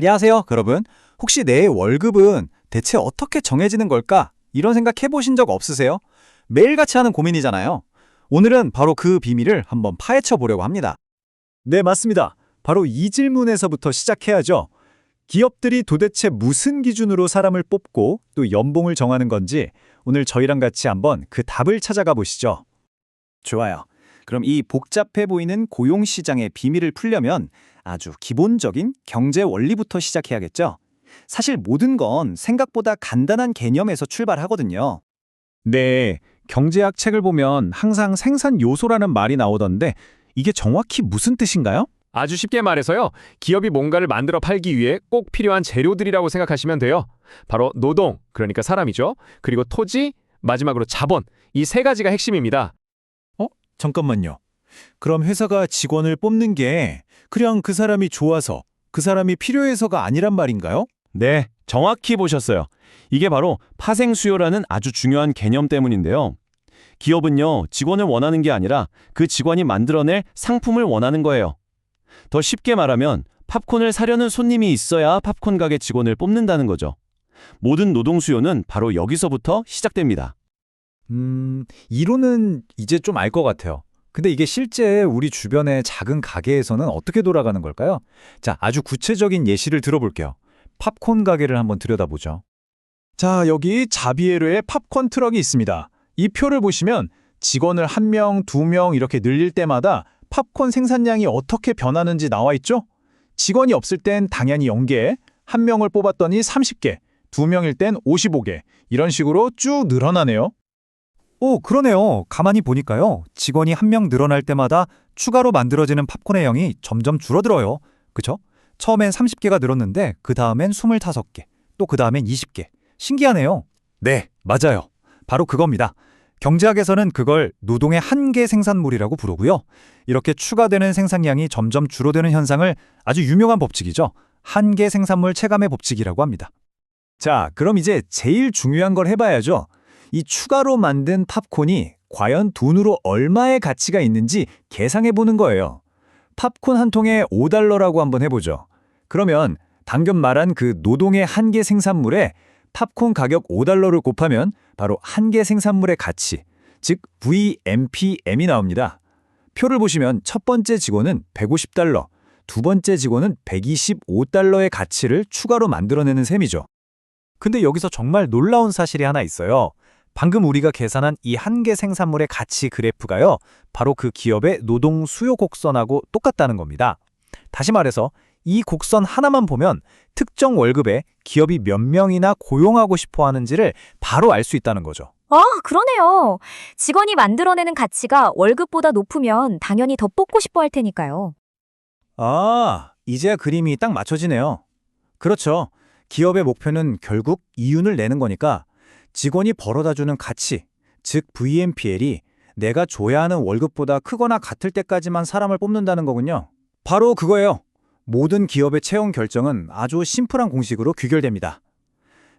안녕하세요, 여러분. 혹시 내 월급은 대체 어떻게 정해지는 걸까? 이런 생각 해보신 적 없으세요? 매일같이 하는 고민이잖아요. 오늘은 바로 그 비밀을 한번 파헤쳐 보려고 합니다. 네, 맞습니다. 바로 이 질문에서부터 시작해야죠. 기업들이 도대체 무슨 기준으로 사람을 뽑고 또 연봉을 정하는 건지 오늘 저희랑 같이 한번 그 답을 찾아가 보시죠. 좋아요. 그럼 이 복잡해 보이는 고용시장의 비밀을 풀려면 아주 기본적인 경제 원리부터 시작해야겠죠? 사실 모든 건 생각보다 간단한 개념에서 출발하거든요. 네, 경제학 책을 보면 항상 생산 요소라는 말이 나오던데 이게 정확히 무슨 뜻인가요? 아주 쉽게 말해서요. 기업이 뭔가를 만들어 팔기 위해 꼭 필요한 재료들이라고 생각하시면 돼요. 바로 노동, 그러니까 사람이죠. 그리고 토지, 마지막으로 자본, 이 세 가지가 핵심입니다. 잠깐만요. 그럼 회사가 직원을 뽑는 게 그냥 그 사람이 좋아서, 그 사람이 필요해서가 아니란 말인가요? 네, 정확히 보셨어요. 이게 바로 파생 수요라는 아주 중요한 개념 때문인데요. 기업은요, 직원을 원하는 게 아니라 그 직원이 만들어낼 상품을 원하는 거예요. 더 쉽게 말하면 팝콘을 사려는 손님이 있어야 팝콘 가게 직원을 뽑는다는 거죠. 모든 노동 수요는 바로 여기서부터 시작됩니다. 이론은 이제 좀 알 것 같아요. 근데 이게 실제 우리 주변의 작은 가게에서는 어떻게 돌아가는 걸까요? 자, 아주 구체적인 예시를 들어볼게요. 팝콘 가게를 한번 들여다보죠. 자, 여기 자비에르의 팝콘 트럭이 있습니다. 이 표를 보시면 직원을 1명, 2명 이렇게 늘릴 때마다 팝콘 생산량이 어떻게 변하는지 나와 있죠? 직원이 없을 땐 당연히 0개, 1명을 뽑았더니 30개, 2명일 땐 55개, 이런 식으로 쭉 늘어나네요. 오, 그러네요. 가만히 보니까요. 직원이 1명 늘어날 때마다 추가로 만들어지는 팝콘의 양이 점점 줄어들어요. 그쵸? 처음엔 30개가 늘었는데 그 다음엔 25개, 또 그 다음엔 20개. 신기하네요. 네, 맞아요. 바로 그겁니다. 경제학에서는 그걸 노동의 한계 생산물이라고 부르고요. 이렇게 추가되는 생산량이 점점 줄어드는 현상을 아주 유명한 법칙이죠. 한계 생산물 체감의 법칙이라고 합니다. 자, 그럼 이제 제일 중요한 걸 해봐야죠. 이 추가로 만든 팝콘이 과연 돈으로 얼마의 가치가 있는지 계산해보는 거예요. 팝콘 한 통에 $5라고 한번 해보죠. 그러면 방금 말한 그 노동의 한계 생산물에 팝콘 가격 $5를 곱하면 바로 한계 생산물의 가치, 즉 VMPM이 나옵니다. 표를 보시면 첫 번째 직원은 $150, 두 번째 직원은 $125의 가치를 추가로 만들어내는 셈이죠. 근데 여기서 정말 놀라운 사실이 하나 있어요. 방금 우리가 계산한 이 한계 생산물의 가치 그래프가요. 바로 그 기업의 노동 수요 곡선하고 똑같다는 겁니다. 다시 말해서 이 곡선 하나만 보면 특정 월급에 기업이 몇 명이나 고용하고 싶어 하는지를 바로 알 수 있다는 거죠. 아, 그러네요. 직원이 만들어내는 가치가 월급보다 높으면 당연히 더 뽑고 싶어 할 테니까요. 아, 이제야 그림이 딱 맞춰지네요. 그렇죠. 기업의 목표는 결국 이윤을 내는 거니까 직원이 벌어다주는 가치, 즉 VMPL이 내가 줘야 하는 월급보다 크거나 같을 때까지만 사람을 뽑는다는 거군요. 바로 그거예요. 모든 기업의 채용 결정은 아주 심플한 공식으로 귀결됩니다.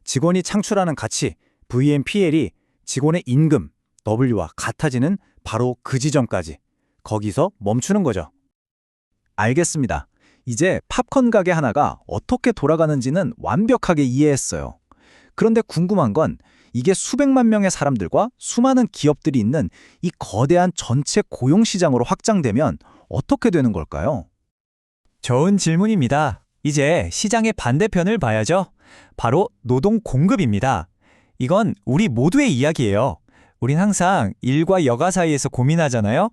직원이 창출하는 가치, VMPL이 직원의 임금, W와 같아지는 바로 그 지점까지. 거기서 멈추는 거죠. 알겠습니다. 이제 팝콘 가게 하나가 어떻게 돌아가는지는 완벽하게 이해했어요. 그런데 궁금한 건 이게 수백만 명의 사람들과 수많은 기업들이 있는 이 거대한 전체 고용시장으로 확장되면 어떻게 되는 걸까요? 좋은 질문입니다. 이제 시장의 반대편을 봐야죠. 바로 노동 공급입니다. 이건 우리 모두의 이야기예요. 우린 항상 일과 여가 사이에서 고민하잖아요.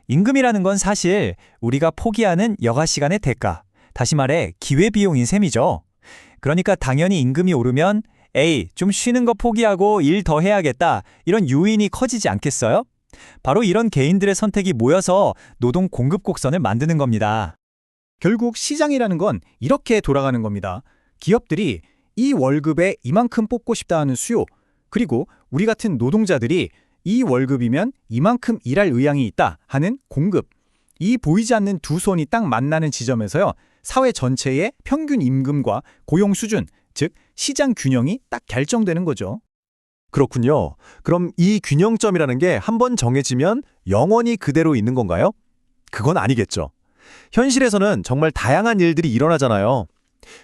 임금이라는 건 사실 우리가 포기하는 여가 시간의 대가, 다시 말해 기회비용인 셈이죠. 그러니까 당연히 임금이 오르면 에이, 좀 쉬는 거 포기하고 일 더 해야겠다, 이런 요인이 커지지 않겠어요? 바로 이런 개인들의 선택이 모여서 노동 공급 곡선을 만드는 겁니다. 결국 시장이라는 건 이렇게 돌아가는 겁니다. 기업들이 이 월급에 이만큼 뽑고 싶다 하는 수요, 그리고 우리 같은 노동자들이 이 월급이면 이만큼 일할 의향이 있다 하는 공급, 이 보이지 않는 두 손이 딱 만나는 지점에서요, 사회 전체의 평균 임금과 고용 수준, 즉 시장 균형이 딱 결정되는 거죠. 그렇군요. 그럼 이 균형점이라는 게 한번 정해지면 영원히 그대로 있는 건가요? 그건 아니겠죠. 현실에서는 정말 다양한 일들이 일어나잖아요.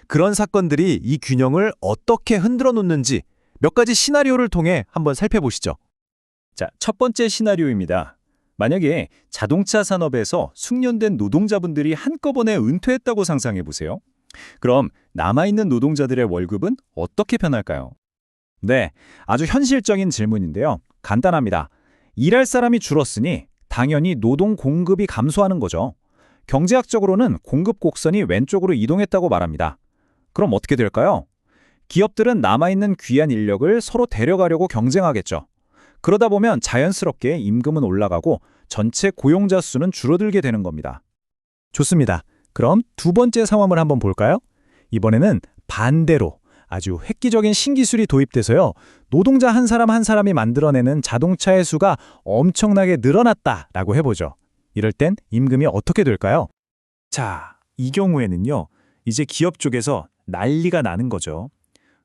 그런 사건들이 이 균형을 어떻게 흔들어 놓는지 몇 가지 시나리오를 통해 한번 살펴보시죠. 자, 첫 번째 시나리오입니다. 만약에 자동차 산업에서 숙련된 노동자분들이 한꺼번에 은퇴했다고 상상해 보세요. 그럼 남아있는 노동자들의 월급은 어떻게 변할까요? 네, 아주 현실적인 질문인데요. 간단합니다. 일할 사람이 줄었으니 당연히 노동 공급이 감소하는 거죠. 경제학적으로는 공급 곡선이 왼쪽으로 이동했다고 말합니다. 그럼 어떻게 될까요? 기업들은 남아있는 귀한 인력을 서로 데려가려고 경쟁하겠죠. 그러다 보면 자연스럽게 임금은 올라가고 전체 고용자 수는 줄어들게 되는 겁니다. 좋습니다. 그럼 두 번째 상황을 한번 볼까요? 이번에는 반대로 아주 획기적인 신기술이 도입돼서요. 노동자 한 사람 한 사람이 만들어내는 자동차의 수가 엄청나게 늘어났다라고 해보죠. 이럴 땐 임금이 어떻게 될까요? 자, 이 경우에는요. 이제 기업 쪽에서 난리가 나는 거죠.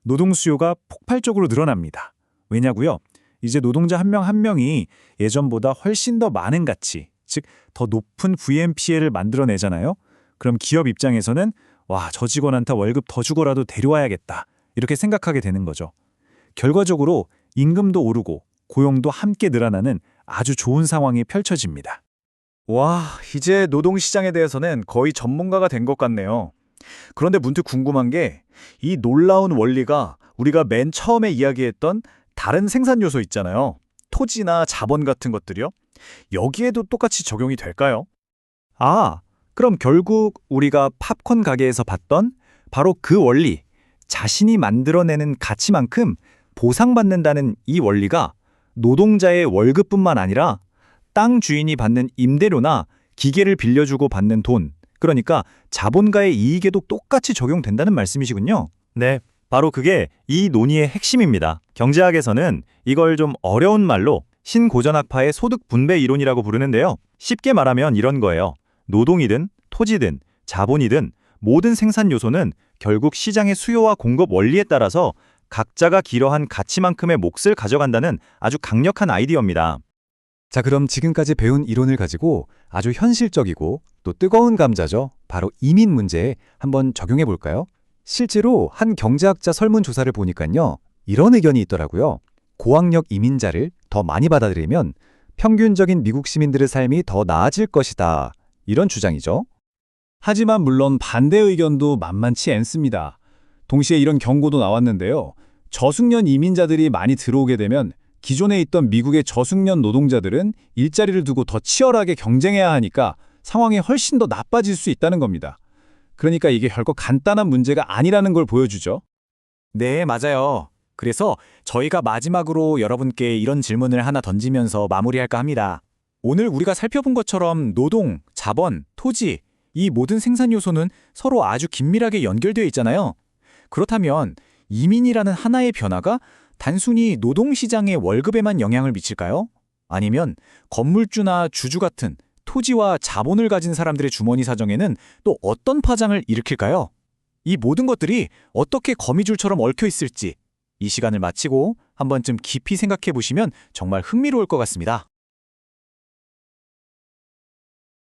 노동 수요가 폭발적으로 늘어납니다. 왜냐고요? 이제 노동자 한 명 한 명이 예전보다 훨씬 더 많은 가치, 즉 더 높은 VMPL을 만들어내잖아요. 그럼 기업 입장에서는 와, 저 직원한테 월급 더 주고라도 데려와야겠다. 이렇게 생각하게 되는 거죠. 결과적으로 임금도 오르고 고용도 함께 늘어나는 아주 좋은 상황이 펼쳐집니다. 와, 이제 노동시장에 대해서는 거의 전문가가 된 것 같네요. 그런데 문득 궁금한 게 이 놀라운 원리가 우리가 맨 처음에 이야기했던 다른 생산 요소 있잖아요. 토지나 자본 같은 것들이요. 여기에도 똑같이 적용이 될까요? 아, 그럼 결국 우리가 팝콘 가게에서 봤던 바로 그 원리, 자신이 만들어내는 가치만큼 보상받는다는 이 원리가 노동자의 월급뿐만 아니라 땅 주인이 받는 임대료나 기계를 빌려주고 받는 돈, 그러니까 자본가의 이익에도 똑같이 적용된다는 말씀이시군요. 네. 바로 그게 이 논의의 핵심입니다. 경제학에서는 이걸 좀 어려운 말로 신고전학파의 소득 분배 이론이라고 부르는데요. 쉽게 말하면 이런 거예요. 노동이든 토지든 자본이든 모든 생산 요소는 결국 시장의 수요와 공급 원리에 따라서 각자가 기여한 가치만큼의 몫을 가져간다는 아주 강력한 아이디어입니다. 자, 그럼 지금까지 배운 이론을 가지고 아주 현실적이고 또 뜨거운 감자죠. 바로 이민 문제에 한번 적용해 볼까요? 실제로 한 경제학자 설문조사를 보니까요. 이런 의견이 있더라고요. 고학력 이민자를 더 많이 받아들이면 평균적인 미국 시민들의 삶이 더 나아질 것이다. 이런 주장이죠. 하지만 물론 반대 의견도 만만치 않습니다. 동시에 이런 경고도 나왔는데요. 저숙련 이민자들이 많이 들어오게 되면 기존에 있던 미국의 저숙련 노동자들은 일자리를 두고 더 치열하게 경쟁해야 하니까 상황이 훨씬 더 나빠질 수 있다는 겁니다. 그러니까 이게 결코 간단한 문제가 아니라는 걸 보여주죠. 네, 맞아요. 그래서 저희가 마지막으로 여러분께 이런 질문을 하나 던지면서 마무리할까 합니다. 오늘 우리가 살펴본 것처럼 노동, 자본, 토지, 이 모든 생산 요소는 서로 아주 긴밀하게 연결되어 있잖아요. 그렇다면 이민이라는 하나의 변화가 단순히 노동시장의 월급에만 영향을 미칠까요? 아니면 건물주나 주주 같은 토지와 자본을 가진 사람들의 주머니 사정에는 또 어떤 파장을 일으킬까요? 이 모든 것들이 어떻게 거미줄처럼 얽혀 있을지 이 시간을 마치고 한 번쯤 깊이 생각해 보시면 정말 흥미로울 것 같습니다.